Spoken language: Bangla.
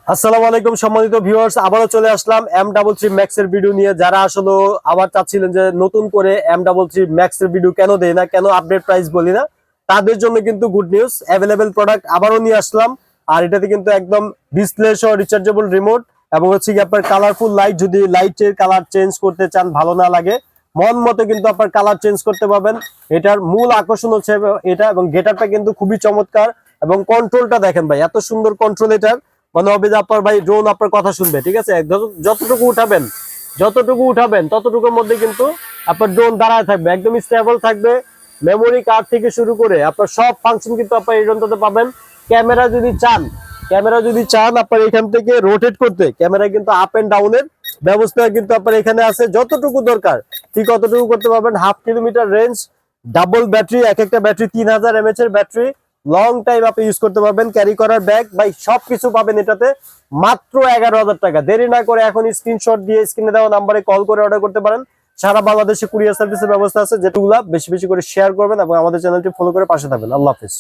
আসসালামু আলাইকুম সম্মানিত ভিউয়ার্স, আবারও চলে আসলাম M33 Max এর ভিডিও নিয়ে। যারা আসলে আবার চাচ্ছিলেন যে নতুন করে M33 Max এর ভিডিও কেন দেই না, কেন আপডেট প্রাইস বলি না, তাদের জন্য কিন্তু গুড নিউজ। অ্যাভেলেবেল প্রোডাক্ট আবারও নিয়ে আসলাম। আর এটাতে কিন্তু একদম ডিসপ্লে সহ রিচার্জেবল রিমোট এবং হচ্ছে কি আপনার কালারফুল লাইট, যদি লাইটের কালার চেঞ্জ করতে চান, ভালো না লাগে, মন মতো কিন্তু আপনার কালার চেঞ্জ করতে পারবেন। এটার মূল আকর্ষণ হচ্ছে এটা, এবং গেটআপটা কিন্তু খুবই চমৎকার। এবং কন্ট্রোলটা দেখেন ভাই, এত সুন্দর কন্ট্রোল এটার। মনে হবে যে আপনার ভাই ড্রোন আপনার কথা শুনবে। ঠিক আছে, যতটুকু উঠাবেন ততটুকুর মধ্যে কিন্তু আপনার ড্রোন দাঁড়ায় থাকবে, একদম স্টেবল থাকবে। মেমোরি কার্ড থেকে শুরু করে আপনার সব ফাংশন কিন্তু আপনার এই ড্রোনটাতে পাবেন। ক্যামেরা যদি চান আপনার এখান থেকে রোটেট করতে, ক্যামেরা কিন্তু আপ এন্ড ডাউনের ব্যবস্থা কিন্তু আপনার এখানে আছে। যতটুকু দরকার ঠিক অতটুকু করতে পারবেন। 1/2 কিলোমিটার রেঞ্জ, ডাবল ব্যাটারি, এক একটা ব্যাটারি 3000 mAh এর ব্যাটারি, লং টাইম আপনি ইউজ করতে পারবেন। ক্যারি করার ব্যাগ ভাই সবকিছু পাবেন এটাতে মাত্র 11,000 টাকা। দেরি না করে এখন স্ক্রিনশট দিয়ে স্ক্রিনে দেওয়া নাম্বারে কল করে অর্ডার করতে পারেন। সারা বাংলাদেশে কুরিয়ার সার্ভিসের ব্যবস্থা আছে। যেগুলা বেশি বেশি করে শেয়ার করবেন এবং আমাদের চ্যানেলটি ফলো করে পাশে থাকবেন। আল্লাহ হাফেজ।